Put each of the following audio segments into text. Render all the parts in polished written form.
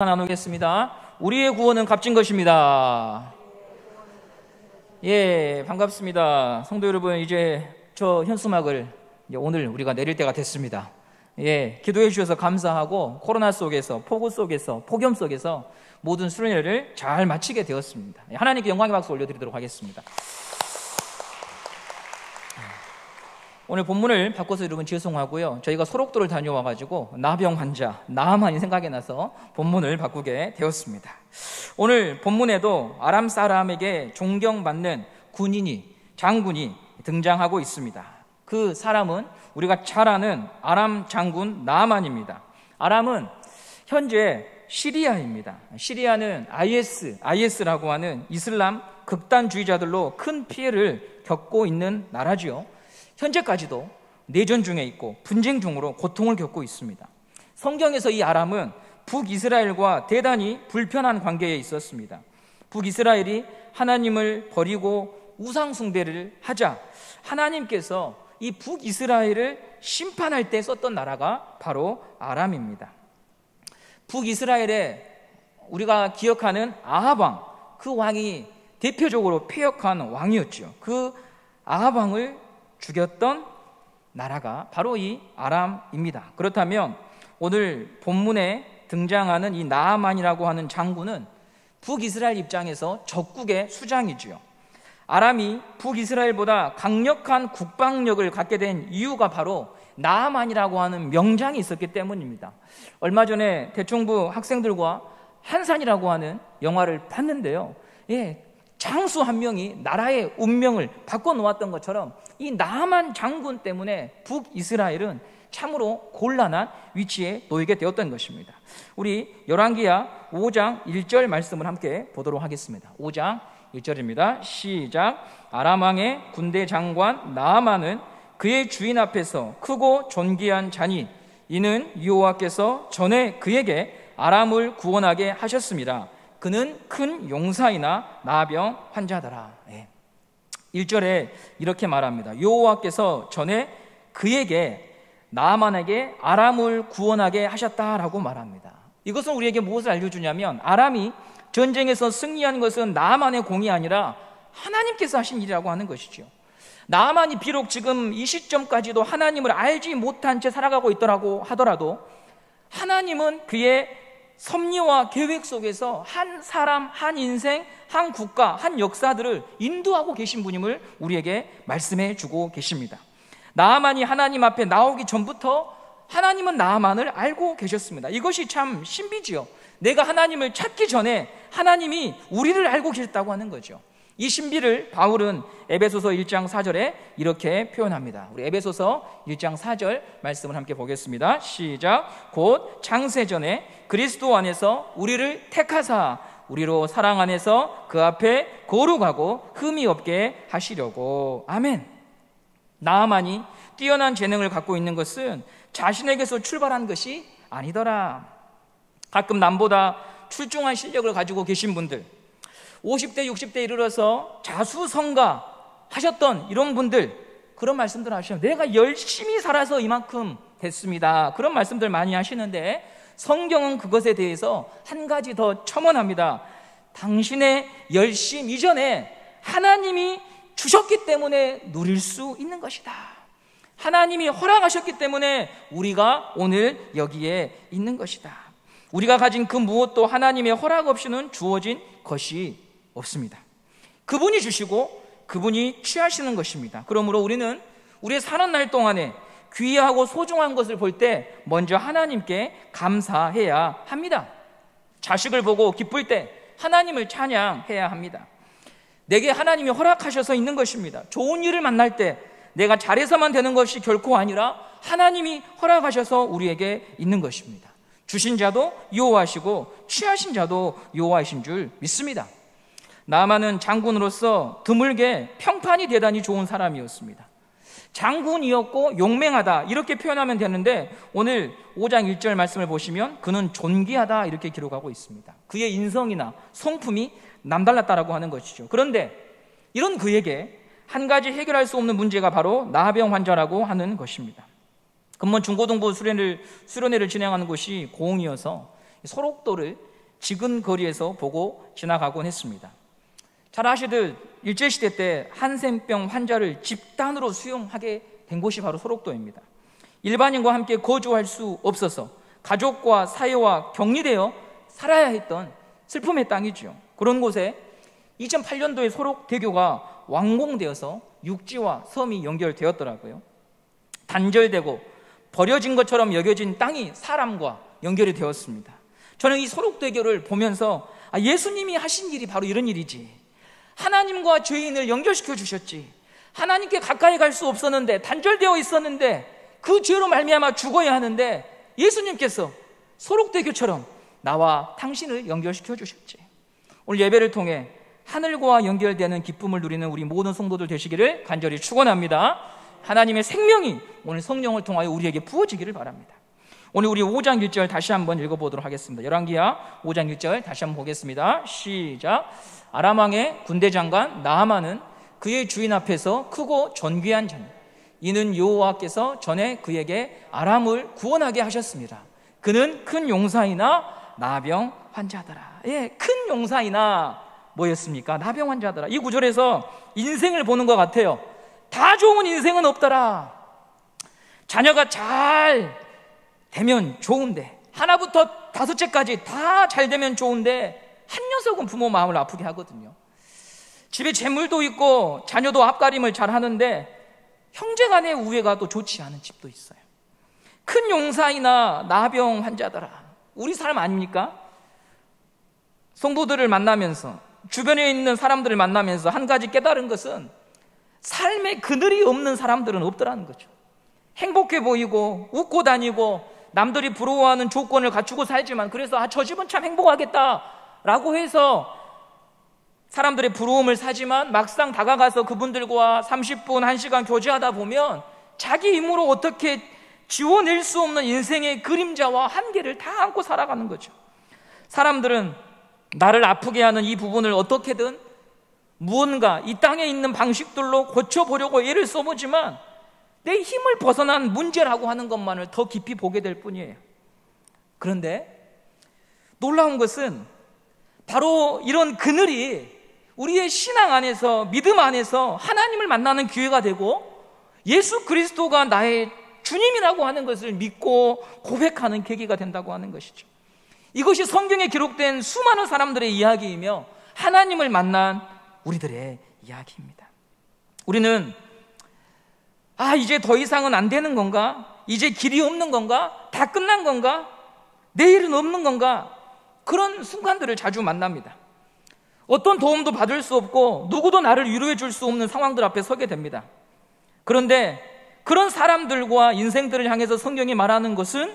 나누겠습니다. 우리의 구원은 값진 것입니다. 예, 반갑습니다. 성도 여러분, 이제 저 현수막을 오늘 우리가 내릴 때가 됐습니다. 예, 기도해 주셔서 감사하고 코로나 속에서, 폭우 속에서, 폭염 속에서 모든 수련회를 잘 마치게 되었습니다. 하나님께 영광의 박수 올려드리도록 하겠습니다. 오늘 본문을 바꿔서 여러분 죄송하고요. 저희가 소록도를 다녀와가지고 나병 환자, 나만이 생각이 나서 본문을 바꾸게 되었습니다. 오늘 본문에도 아람 사람에게 존경받는 군인이, 장군이 등장하고 있습니다. 그 사람은 우리가 잘 아는 아람 장군 나만입니다. 아람은 현재 시리아입니다. 시리아는 IS라고 하는 이슬람 극단주의자들로 큰 피해를 겪고 있는 나라지요. 현재까지도 내전 중에 있고 분쟁 중으로 고통을 겪고 있습니다. 성경에서 이 아람은 북이스라엘과 대단히 불편한 관계에 있었습니다. 북이스라엘이 하나님을 버리고 우상 숭배를 하자 하나님께서 이 북이스라엘을 심판할 때 썼던 나라가 바로 아람입니다. 북이스라엘에 우리가 기억하는 아합 왕, 그 왕이 대표적으로 패역한 왕이었죠. 그 아합 왕을 죽였던 나라가 바로 이 아람입니다. 그렇다면 오늘 본문에 등장하는 이 나아만이라고 하는 장군은 북이스라엘 입장에서 적국의 수장이지요. 아람이 북이스라엘보다 강력한 국방력을 갖게 된 이유가 바로 나아만이라고 하는 명장이 있었기 때문입니다. 얼마 전에 대청부 학생들과 한산이라고 하는 영화를 봤는데요. 예, 장수 한 명이 나라의 운명을 바꿔놓았던 것처럼 이 나아만 장군 때문에 북이스라엘은 참으로 곤란한 위치에 놓이게 되었던 것입니다. 우리 열왕기하 5장 1절 말씀을 함께 보도록 하겠습니다. 5장 1절입니다. 시작. 아람 왕의 군대 장관 나아만은 그의 주인 앞에서 크고 존귀한 자니 이는 여호와께서 전에 그에게 아람을 구원하게 하셨습니다. 그는 큰 용사이나 나병 환자더라. 1절에 이렇게 말합니다. 여호와께서 전에 그에게, 나아만에게 아람을 구원하게 하셨다라고 말합니다. 이것은 우리에게 무엇을 알려주냐면 아람이 전쟁에서 승리한 것은 나아만의 공이 아니라 하나님께서 하신 일이라고 하는 것이죠. 나아만이 비록 지금 이 시점까지도 하나님을 알지 못한 채 살아가고 있더라고 하더라도 하나님은 그의 섭리와 계획 속에서 한 사람, 한 인생, 한 국가, 한 역사들을 인도하고 계신 분임을 우리에게 말씀해 주고 계십니다. 나아만이 하나님 앞에 나오기 전부터 하나님은 나아만을 알고 계셨습니다. 이것이 참 신비지요. 내가 하나님을 찾기 전에 하나님이 우리를 알고 계셨다고 하는 거죠. 이 신비를 바울은 에베소서 1장 4절에 이렇게 표현합니다. 우리 에베소서 1장 4절 말씀을 함께 보겠습니다. 시작. 곧 창세전에 그리스도 안에서 우리를 택하사 우리로 사랑 안에서 그 앞에 거룩하고 흠이 없게 하시려고. 아멘. 나아만이 뛰어난 재능을 갖고 있는 것은 자신에게서 출발한 것이 아니더라. 가끔 남보다 출중한 실력을 가지고 계신 분들, 50대 60대 이르러서 자수성가 하셨던 이런 분들, 그런 말씀들 하시면 내가 열심히 살아서 이만큼 됐습니다, 그런 말씀들 많이 하시는데 성경은 그것에 대해서 한 가지 더 첨언합니다. 당신의 열심 이전에 하나님이 주셨기 때문에 누릴 수 있는 것이다. 하나님이 허락하셨기 때문에 우리가 오늘 여기에 있는 것이다. 우리가 가진 그 무엇도 하나님의 허락 없이는 주어진 것이 없습니다. 그분이 주시고 그분이 취하시는 것입니다. 그러므로 우리는 우리의 사는 날 동안에 귀하고 소중한 것을 볼 때 먼저 하나님께 감사해야 합니다. 자식을 보고 기쁠 때 하나님을 찬양해야 합니다. 내게 하나님이 허락하셔서 있는 것입니다. 좋은 일을 만날 때 내가 잘해서만 되는 것이 결코 아니라 하나님이 허락하셔서 우리에게 있는 것입니다. 주신 자도 여호와시고 취하신 자도 여호와이신 줄 믿습니다. 나아만은 장군으로서 드물게 평판이 대단히 좋은 사람이었습니다. 장군이었고 용맹하다 이렇게 표현하면 되는데 오늘 5장 1절 말씀을 보시면 그는 존귀하다 이렇게 기록하고 있습니다. 그의 인성이나 성품이 남달랐다라고 하는 것이죠. 그런데 이런 그에게 한 가지 해결할 수 없는 문제가 바로 나병 환자라고 하는 것입니다. 근본 중고등부 수련회를 진행하는 곳이 고흥이어서 소록도를 지근거리에서 보고 지나가곤 했습니다. 잘 아시듯 일제시대 때 한센병 환자를 집단으로 수용하게 된 곳이 바로 소록도입니다. 일반인과 함께 거주할 수 없어서 가족과 사회와 격리되어 살아야 했던 슬픔의 땅이죠. 그런 곳에 2008년도에 소록대교가 완공되어서 육지와 섬이 연결되었더라고요. 단절되고 버려진 것처럼 여겨진 땅이 사람과 연결이 되었습니다. 저는 이 소록대교를 보면서 예수님이 하신 일이 바로 이런 일이지. 하나님과 죄인을 연결시켜 주셨지. 하나님께 가까이 갈 수 없었는데, 단절되어 있었는데, 그 죄로 말미암아 죽어야 하는데 예수님께서 소록대교처럼 나와 당신을 연결시켜 주셨지. 오늘 예배를 통해 하늘과 연결되는 기쁨을 누리는 우리 모든 성도들 되시기를 간절히 축원합니다. 하나님의 생명이 오늘 성령을 통하여 우리에게 부어지기를 바랍니다. 오늘 우리 5장 1절 다시 한번 읽어보도록 하겠습니다. 열왕기하 5장 1절 다시 한번 보겠습니다. 시작. 아람 왕의 군대 장관 나하만은 그의 주인 앞에서 크고 존귀한 자니 이는 여호와께서 전에 그에게 아람을 구원하게 하셨습니다. 그는 큰 용사이나 나병 환자더라. 예, 큰 용사이나 뭐였습니까? 나병 환자더라. 이 구절에서 인생을 보는 것 같아요. 다 좋은 인생은 없더라. 자녀가 잘 되면 좋은데, 하나부터 다섯째까지 다 잘 되면 좋은데 한 녀석은 부모 마음을 아프게 하거든요. 집에 재물도 있고 자녀도 앞가림을 잘 하는데 형제 간의 우애가 또 좋지 않은 집도 있어요. 큰 용사이나 나병 환자더라. 우리 삶 아닙니까? 성도들을 만나면서, 주변에 있는 사람들을 만나면서 한 가지 깨달은 것은 삶에 그늘이 없는 사람들은 없더라는 거죠. 행복해 보이고 웃고 다니고 남들이 부러워하는 조건을 갖추고 살지만, 그래서 저 집은 참 행복하겠다라고 해서 사람들의 부러움을 사지만 막상 다가가서 그분들과 30분, 1시간 교제하다 보면 자기 힘으로 어떻게 지워낼 수 없는 인생의 그림자와 한계를 다 안고 살아가는 거죠. 사람들은 나를 아프게 하는 이 부분을 어떻게든 무언가 이 땅에 있는 방식들로 고쳐보려고 애를 써보지만 내 힘을 벗어난 문제라고 하는 것만을 더 깊이 보게 될 뿐이에요. 그런데 놀라운 것은 바로 이런 그늘이 우리의 신앙 안에서, 믿음 안에서 하나님을 만나는 기회가 되고 예수 그리스도가 나의 주님이라고 하는 것을 믿고 고백하는 계기가 된다고 하는 것이죠. 이것이 성경에 기록된 수많은 사람들의 이야기이며 하나님을 만난 우리들의 이야기입니다. 우리는 이제 더 이상은 안 되는 건가? 이제 길이 없는 건가? 다 끝난 건가? 내일은 없는 건가? 그런 순간들을 자주 만납니다. 어떤 도움도 받을 수 없고 누구도 나를 위로해 줄 수 없는 상황들 앞에 서게 됩니다. 그런데 그런 사람들과 인생들을 향해서 성경이 말하는 것은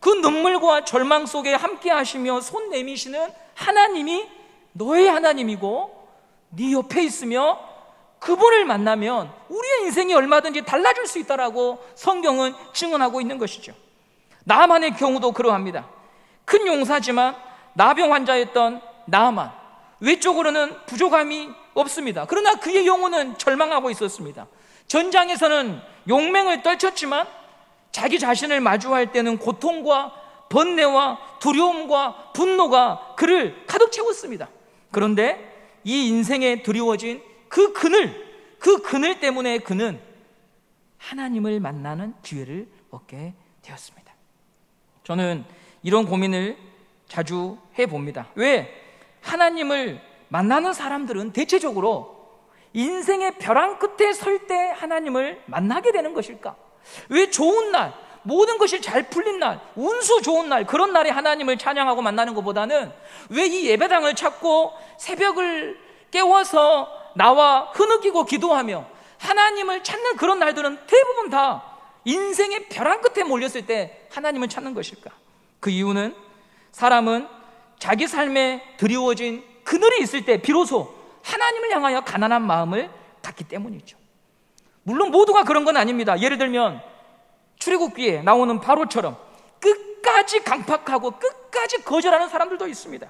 그 눈물과 절망 속에 함께 하시며 손 내미시는 하나님이 너의 하나님이고 네 옆에 있으며 그분을 만나면 우리의 인생이 얼마든지 달라질 수 있다라고 성경은 증언하고 있는 것이죠. 나하만의 경우도 그러합니다. 큰 용사지만 나병 환자였던 나하만, 외적으로는 부족함이 없습니다. 그러나 그의 영혼은 절망하고 있었습니다. 전장에서는 용맹을 떨쳤지만 자기 자신을 마주할 때는 고통과 번뇌와 두려움과 분노가 그를 가득 채웠습니다. 그런데 이 인생에 드리워진 그 그늘 때문에 그는 하나님을 만나는 기회를 얻게 되었습니다. 저는 이런 고민을 자주 해봅니다. 왜 하나님을 만나는 사람들은 대체적으로 인생의 벼랑 끝에 설 때 하나님을 만나게 되는 것일까? 왜 좋은 날, 모든 것이 잘 풀린 날, 운수 좋은 날, 그런 날에 하나님을 찬양하고 만나는 것보다는 왜 이 예배당을 찾고 새벽을 깨워서 나와 흐느끼고 기도하며 하나님을 찾는 그런 날들은 대부분 다 인생의 벼랑 끝에 몰렸을 때 하나님을 찾는 것일까? 그 이유는 사람은 자기 삶에 드리워진 그늘이 있을 때 비로소 하나님을 향하여 가난한 마음을 갖기 때문이죠. 물론 모두가 그런 건 아닙니다. 예를 들면 출애굽기에 나오는 바로처럼 끝까지 강팍하고 끝까지 거절하는 사람들도 있습니다.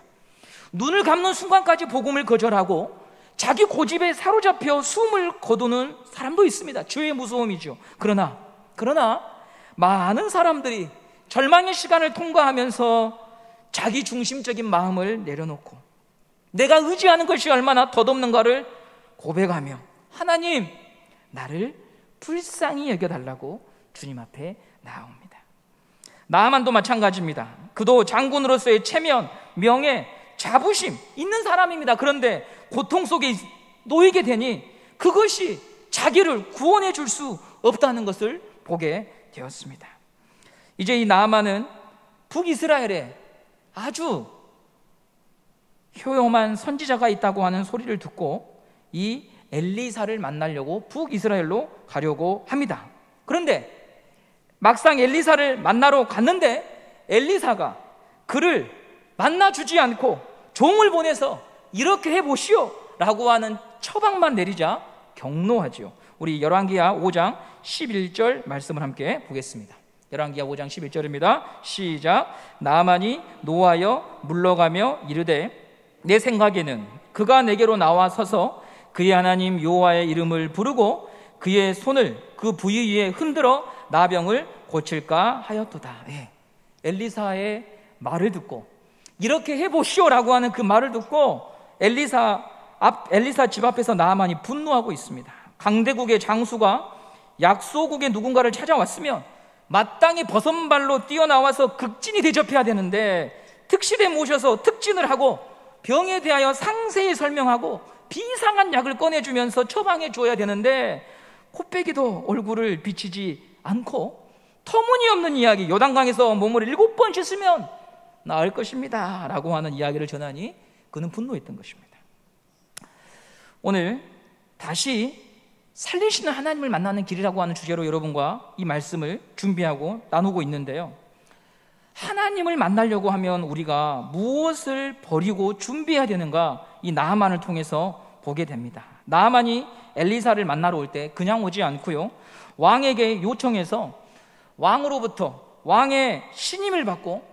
눈을 감는 순간까지 복음을 거절하고 자기 고집에 사로잡혀 숨을 거두는 사람도 있습니다. 죄의 무서움이죠. 그러나 많은 사람들이 절망의 시간을 통과하면서 자기 중심적인 마음을 내려놓고 내가 의지하는 것이 얼마나 덧없는가를 고백하며 하나님, 나를 불쌍히 여겨달라고 주님 앞에 나옵니다. 나아만도 마찬가지입니다. 그도 장군으로서의 체면, 명예, 자부심 있는 사람입니다. 그런데 고통 속에 놓이게 되니 그것이 자기를 구원해 줄 수 없다는 것을 보게 되었습니다. 이제 이 나아만은 북이스라엘에 아주 효용한 선지자가 있다고 하는 소리를 듣고 이 엘리사를 만나려고 북이스라엘로 가려고 합니다. 그런데 막상 엘리사를 만나러 갔는데 엘리사가 그를 만나주지 않고 종을 보내서 이렇게 해보시오 라고 하는 처방만 내리자 경노하지요. 우리 열왕기하 5장 11절 말씀을 함께 보겠습니다. 열왕기하 5장 11절입니다. 시작. 나아만이 노하여 물러가며 이르되 내 생각에는 그가 내게로 나와 서서 그의 하나님 여호와의 이름을 부르고 그의 손을 그 부위 위에 흔들어 나병을 고칠까 하였도다. 엘리사의 말을 듣고 이렇게 해보시오라고 하는 그 말을 듣고 엘리사 집 앞에서 나아만이 분노하고 있습니다. 강대국의 장수가 약소국의 누군가를 찾아왔으면 마땅히 버선발로 뛰어나와서 극진히 대접해야 되는데 특실에 모셔서 특진을 하고 병에 대하여 상세히 설명하고 비상한 약을 꺼내주면서 처방해 줘야 되는데 코빼기도 얼굴을 비치지 않고 터무니없는 이야기, 요단강에서 몸을 7번 씻으면 나을 것입니다 라고 하는 이야기를 전하니 그는 분노했던 것입니다. 오늘 다시 살리시는 하나님을 만나는 길이라고 하는 주제로 여러분과 이 말씀을 준비하고 나누고 있는데요, 하나님을 만나려고 하면 우리가 무엇을 버리고 준비해야 되는가, 이 나아만을 통해서 보게 됩니다. 나아만이 엘리사를 만나러 올 때 그냥 오지 않고요, 왕에게 요청해서 왕으로부터 왕의 신임을 받고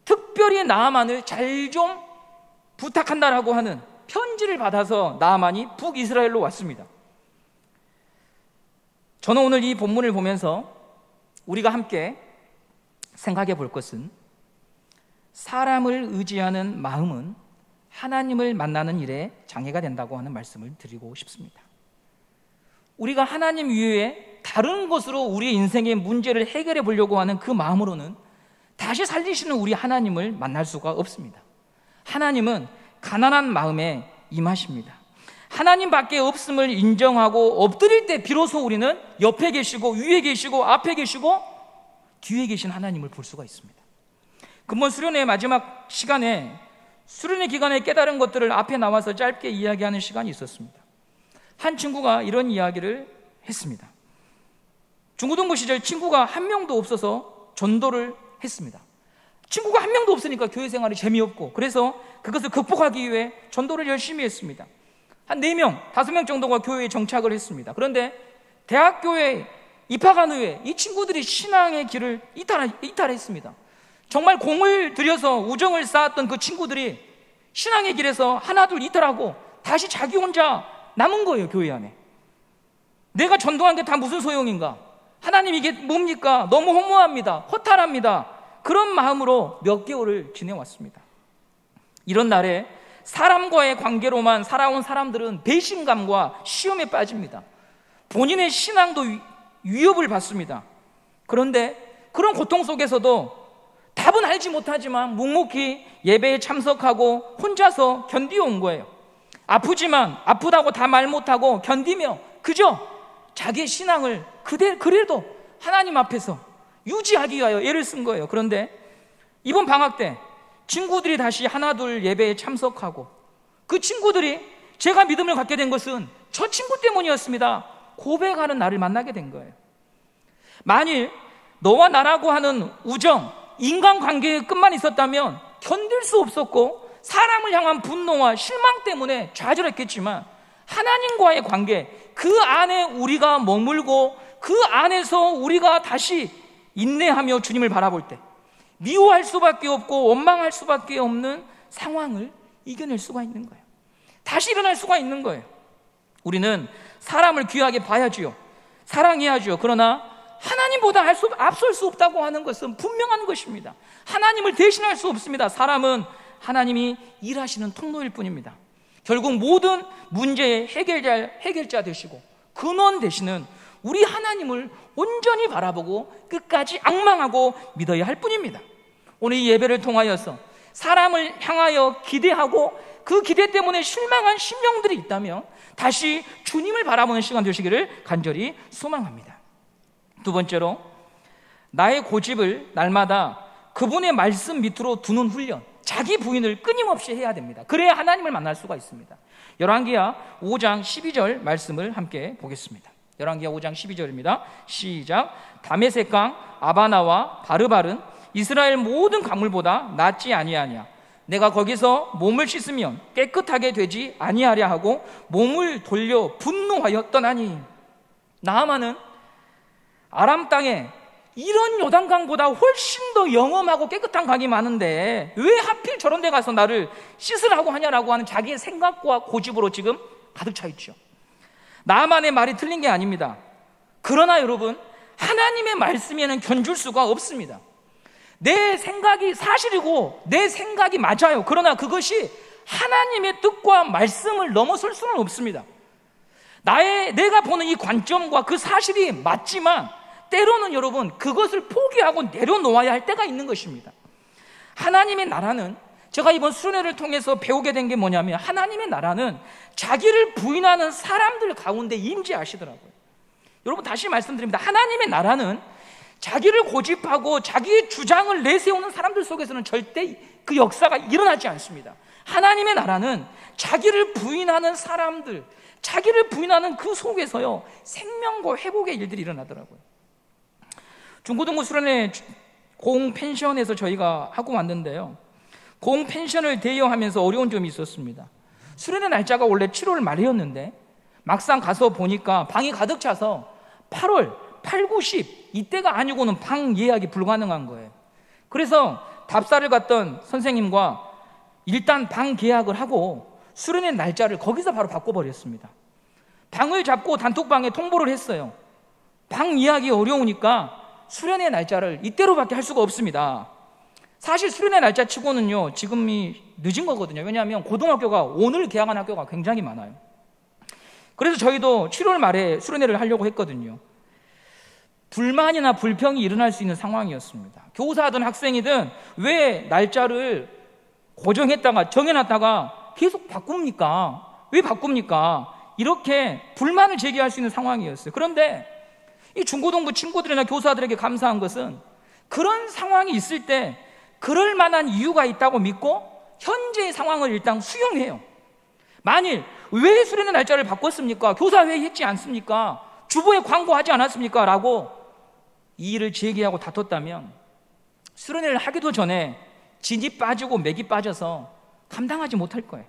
특별히 나아만을 잘 좀 부탁한다라고 하는 편지를 받아서 나아만이 북이스라엘로 왔습니다. 저는 오늘 이 본문을 보면서 우리가 함께 생각해 볼 것은, 사람을 의지하는 마음은 하나님을 만나는 일에 장애가 된다고 하는 말씀을 드리고 싶습니다. 우리가 하나님 이외에 다른 것으로 우리 인생의 문제를 해결해 보려고 하는 그 마음으로는 다시 살리시는 우리 하나님을 만날 수가 없습니다. 하나님은 가난한 마음에 임하십니다. 하나님밖에 없음을 인정하고 엎드릴 때 비로소 우리는 옆에 계시고 위에 계시고 앞에 계시고 뒤에 계신 하나님을 볼 수가 있습니다. 근본 수련회 마지막 시간에, 수련회 기간에 깨달은 것들을 앞에 나와서 짧게 이야기하는 시간이 있었습니다. 한 친구가 이런 이야기를 했습니다. 중고등부 시절 친구가 한 명도 없어서 전도를 했습니다. 친구가 한 명도 없으니까 교회 생활이 재미없고, 그래서 그것을 극복하기 위해 전도를 열심히 했습니다. 한 4명, 5명 정도가 교회에 정착을 했습니다. 그런데 대학교에 입학한 후에 이 친구들이 신앙의 길을 이탈했습니다. 정말 공을 들여서 우정을 쌓았던 그 친구들이 신앙의 길에서 하나둘 이탈하고 다시 자기 혼자 남은 거예요. 교회 안에. 내가 전도한 게 다 무슨 소용인가? 하나님 이게 뭡니까? 너무 허무합니다. 허탈합니다. 그런 마음으로 몇 개월을 지내왔습니다. 이런 날에 사람과의 관계로만 살아온 사람들은 배신감과 시험에 빠집니다. 본인의 신앙도 위협을 받습니다. 그런데 그런 고통 속에서도 답은 알지 못하지만 묵묵히 예배에 참석하고 혼자서 견디어온 거예요. 아프지만 아프다고 다 말 못하고 견디며 그저 자기의 신앙을 그래도 하나님 앞에서 유지하기 위하여 애를 쓴 거예요. 그런데 이번 방학 때 친구들이 다시 하나둘 예배에 참석하고, 그 친구들이 제가 믿음을 갖게 된 것은 저 친구 때문이었습니다 고백하는 나를 만나게 된 거예요. 만일 너와 나라고 하는 우정, 인간관계의 끝만 있었다면 견딜 수 없었고 사람을 향한 분노와 실망 때문에 좌절했겠지만, 하나님과의 관계, 그 안에 우리가 머물고 그 안에서 우리가 다시 인내하며 주님을 바라볼 때 미워할 수밖에 없고 원망할 수밖에 없는 상황을 이겨낼 수가 있는 거예요. 다시 일어날 수가 있는 거예요. 우리는 사람을 귀하게 봐야지요, 사랑해야지요. 그러나 하나님보다 앞설 수 없다고 하는 것은 분명한 것입니다. 하나님을 대신할 수 없습니다. 사람은 하나님이 일하시는 통로일 뿐입니다. 결국 모든 문제의 해결자 되시고 근원 되시는 우리 하나님을 온전히 바라보고 끝까지 앙망하고 믿어야 할 뿐입니다. 오늘 이 예배를 통하여서 사람을 향하여 기대하고 그 기대 때문에 실망한 심령들이 있다면 다시 주님을 바라보는 시간 되시기를 간절히 소망합니다. 두 번째로, 나의 고집을 날마다 그분의 말씀 밑으로 두는 훈련, 자기 부인을 끊임없이 해야 됩니다. 그래야 하나님을 만날 수가 있습니다. 열왕기하 5장 12절 말씀을 함께 보겠습니다. 열왕기하 5장 12절입니다. 시작. 다메섹강 아바나와 바르발은 이스라엘 모든 강물보다 낫지 아니하냐. 내가 거기서 몸을 씻으면 깨끗하게 되지 아니하랴 하고 몸을 돌려 분노하여 떠나니. 나아만은 아람 땅에 이런 요단강보다 훨씬 더 영험하고 깨끗한 강이 많은데 왜 하필 저런 데 가서 나를 씻으라고 하냐라고 하는 자기의 생각과 고집으로 지금 가득 차 있죠. 나만의 말이 틀린 게 아닙니다. 그러나 여러분, 하나님의 말씀에는 견줄 수가 없습니다. 내 생각이 사실이고 내 생각이 맞아요. 그러나 그것이 하나님의 뜻과 말씀을 넘어설 수는 없습니다. 내가 보는 이 관점과 그 사실이 맞지만 때로는 여러분 그것을 포기하고 내려놓아야 할 때가 있는 것입니다. 하나님의 나라는, 제가 이번 수련회를 통해서 배우게 된 게 뭐냐면, 하나님의 나라는 자기를 부인하는 사람들 가운데 임재하시더라고요. 여러분, 다시 말씀드립니다. 하나님의 나라는 자기를 고집하고 자기의 주장을 내세우는 사람들 속에서는 절대 그 역사가 일어나지 않습니다. 하나님의 나라는 자기를 부인하는 사람들, 자기를 부인하는 그 속에서요, 생명과 회복의 일들이 일어나더라고요. 중고등부 수련회 공펜션에서 저희가 하고 왔는데요, 공펜션을 대여하면서 어려운 점이 있었습니다. 수련회 날짜가 원래 7월 말이었는데 막상 가서 보니까 방이 가득 차서 8월, 8, 9, 10 이때가 아니고는 방 예약이 불가능한 거예요. 그래서 답사를 갔던 선생님과 일단 방 계약을 하고 수련회 날짜를 거기서 바로 바꿔버렸습니다. 방을 잡고 단톡방에 통보를 했어요. 방 예약이 어려우니까 수련회 날짜를 이때로밖에 할 수가 없습니다. 사실 수련회 날짜 치고는요 지금이 늦은 거거든요. 왜냐하면 고등학교가 오늘 개학한 학교가 굉장히 많아요. 그래서 저희도 7월 말에 수련회를 하려고 했거든요. 불만이나 불평이 일어날 수 있는 상황이었습니다. 교사든 학생이든 왜 날짜를 고정했다가 정해놨다가 계속 바꿉니까? 왜 바꿉니까? 이렇게 불만을 제기할 수 있는 상황이었어요. 그런데 이 중고등부 친구들이나 교사들에게 감사한 것은 그런 상황이 있을 때 그럴 만한 이유가 있다고 믿고 현재의 상황을 일단 수용해요. 만일 왜 수련회 날짜를 바꿨습니까? 교사회의 했지 않습니까? 주보에 광고하지 않았습니까? 라고 이 일을 제기하고 다퉜다면 수련회를 하기도 전에 진이 빠지고 맥이 빠져서 감당하지 못할 거예요.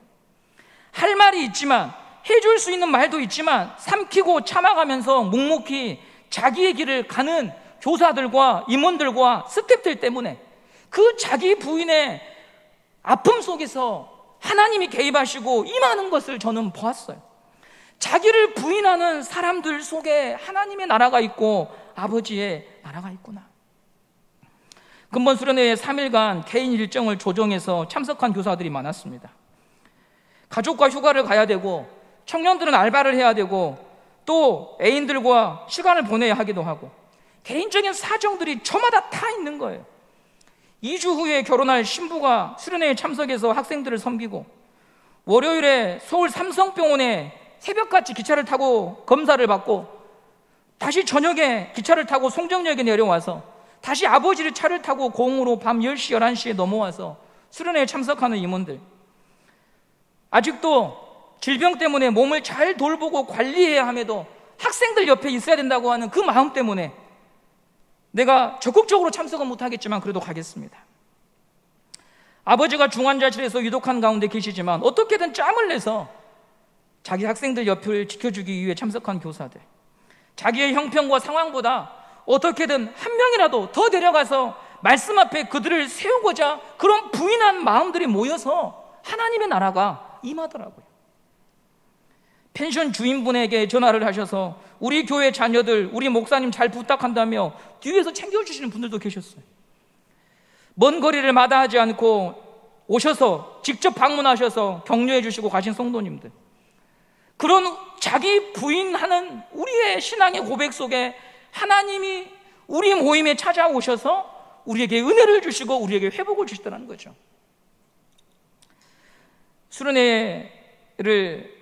할 말이 있지만, 해줄 수 있는 말도 있지만 삼키고 참아가면서 묵묵히 자기의 길을 가는 교사들과 임원들과 스태프들 때문에 그 자기 부인의 아픔 속에서 하나님이 개입하시고 임하는 것을 저는 보았어요. 자기를 부인하는 사람들 속에 하나님의 나라가 있고 아버지의 나라가 있구나. 근본 수련회에 3일간 개인 일정을 조정해서 참석한 교사들이 많았습니다. 가족과 휴가를 가야 되고 청년들은 알바를 해야 되고 또 애인들과 시간을 보내야 하기도 하고 개인적인 사정들이 저마다 다 있는 거예요. 2주 후에 결혼할 신부가 수련회에 참석해서 학생들을 섬기고 월요일에 서울 삼성병원에 새벽같이 기차를 타고 검사를 받고 다시 저녁에 기차를 타고 송정역에 내려와서 다시 아버지를 차를 타고 공으로 밤 10시, 11시에 넘어와서 수련회에 참석하는 임원들, 아직도 질병 때문에 몸을 잘 돌보고 관리해야 함에도 학생들 옆에 있어야 된다고 하는 그 마음 때문에 내가 적극적으로 참석은 못하겠지만 그래도 가겠습니다. 아버지가 중환자실에서 위독한 가운데 계시지만 어떻게든 짬을 내서 자기 학생들 옆을 지켜주기 위해 참석한 교사들, 자기의 형편과 상황보다 어떻게든 한 명이라도 더 데려가서 말씀 앞에 그들을 세우고자 그런 부인한 마음들이 모여서 하나님의 나라가 임하더라고요. 펜션 주인분에게 전화를 하셔서 우리 교회 자녀들, 우리 목사님 잘 부탁한다며 뒤에서 챙겨주시는 분들도 계셨어요. 먼 거리를 마다하지 않고 오셔서 직접 방문하셔서 격려해 주시고 가신 성도님들, 그런 자기 부인하는 우리의 신앙의 고백 속에 하나님이 우리 모임에 찾아오셔서 우리에게 은혜를 주시고 우리에게 회복을 주시더라는 거죠. 수련회를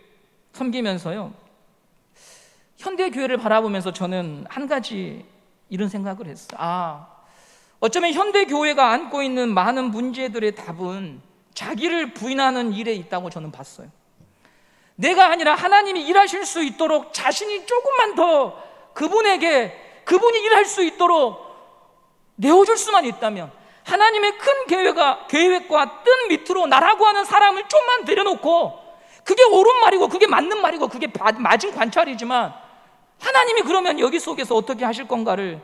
섬기면서요, 현대교회를 바라보면서 저는 한 가지 이런 생각을 했어요. 어쩌면 현대교회가 안고 있는 많은 문제들의 답은 자기를 부인하는 일에 있다고 저는 봤어요. 내가 아니라 하나님이 일하실 수 있도록 자신이 조금만 더 그분이 일할 수 있도록 내어줄 수만 있다면, 하나님의 큰 계획과 뜻 밑으로 나라고 하는 사람을 좀만 내려놓고, 그게 옳은 말이고 그게 맞는 말이고 그게 맞은 관찰이지만, 하나님이 그러면 여기 속에서 어떻게 하실 건가를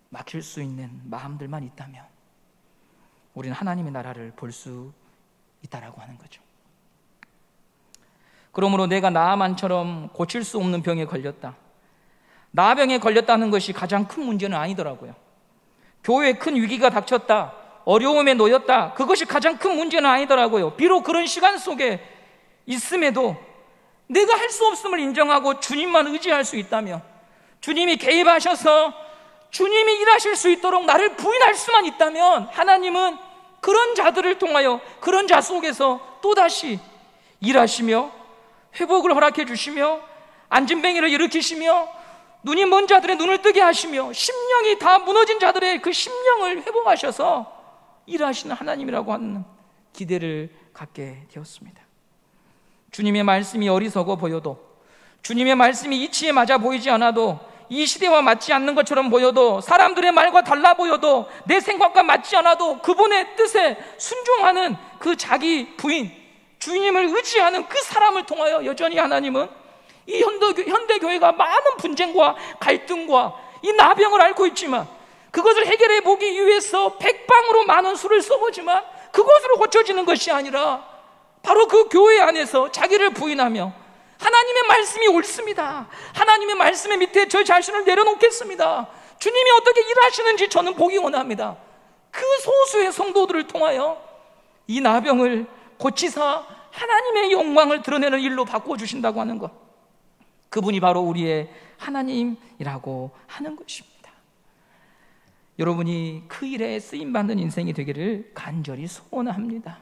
맡길 수 있는 마음들만 있다면 우리는 하나님의 나라를 볼 수 있다라고 하는 거죠. 그러므로 내가 나아만처럼 고칠 수 없는 병에 걸렸다, 나병에 걸렸다는 것이 가장 큰 문제는 아니더라고요. 교회에 큰 위기가 닥쳤다, 어려움에 놓였다, 그것이 가장 큰 문제는 아니더라고요. 비록 그런 시간 속에 있음에도 내가 할 수 없음을 인정하고 주님만 의지할 수 있다면, 주님이 개입하셔서 주님이 일하실 수 있도록 나를 부인할 수만 있다면, 하나님은 그런 자들을 통하여 그런 자 속에서 또다시 일하시며 회복을 허락해 주시며 안진뱅이를 일으키시며 눈이 먼 자들의 눈을 뜨게 하시며 심령이 다 무너진 자들의 그 심령을 회복하셔서 일하시는 하나님이라고 하는 기대를 갖게 되었습니다. 주님의 말씀이 어리석어 보여도, 주님의 말씀이 이치에 맞아 보이지 않아도, 이 시대와 맞지 않는 것처럼 보여도, 사람들의 말과 달라 보여도, 내 생각과 맞지 않아도 그분의 뜻에 순종하는 그 자기 부인, 주님을 의지하는 그 사람을 통하여 여전히 하나님은 이 현대교회가 많은 분쟁과 갈등과 이 나병을 앓고 있지만, 그것을 해결해 보기 위해서 백방으로 많은 수를 써보지만 그것으로 고쳐지는 것이 아니라 바로 그 교회 안에서 자기를 부인하며 하나님의 말씀이 옳습니다, 하나님의 말씀의 밑에 저 자신을 내려놓겠습니다, 주님이 어떻게 일하시는지 저는 보기 원합니다, 그 소수의 성도들을 통하여 이 나병을 고치사 하나님의 영광을 드러내는 일로 바꿔주신다고 하는 것, 그분이 바로 우리의 하나님이라고 하는 것입니다. 여러분이 그 일에 쓰임받는 인생이 되기를 간절히 소원합니다.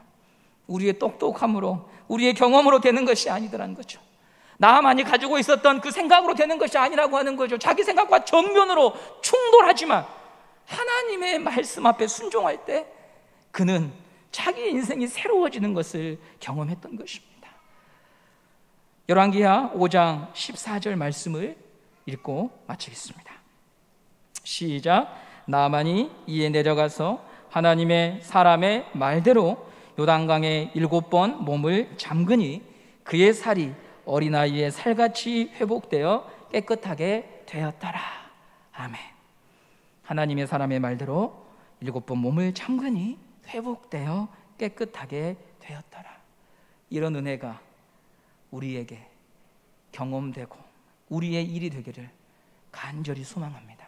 우리의 똑똑함으로, 우리의 경험으로 되는 것이 아니더라는 거죠. 나만이 가지고 있었던 그 생각으로 되는 것이 아니라고 하는 거죠. 자기 생각과 정면으로 충돌하지만 하나님의 말씀 앞에 순종할 때 그는 자기 인생이 새로워지는 것을 경험했던 것입니다. 열왕기하 5장 14절 말씀을 읽고 마치겠습니다. 시작. 나아만이 이에 내려가서 하나님의 사람의 말대로 요단강에 7번 몸을 잠그니 그의 살이 어린아이의 살같이 회복되어 깨끗하게 되었더라. 아멘. 하나님의 사람의 말대로 7번 몸을 잠그니 회복되어 깨끗하게 되었더라. 이런 은혜가 우리에게 경험되고 우리의 일이 되기를 간절히 소망합니다.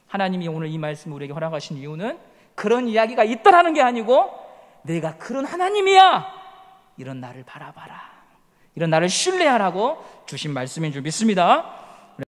하나님이 오늘 이 말씀을 우리에게 허락하신 이유는 그런 이야기가 있더라는 게 아니고, 내가 그런 하나님이야, 이런 나를 바라봐라, 이런 나를 신뢰하라고 주신 말씀인 줄 믿습니다.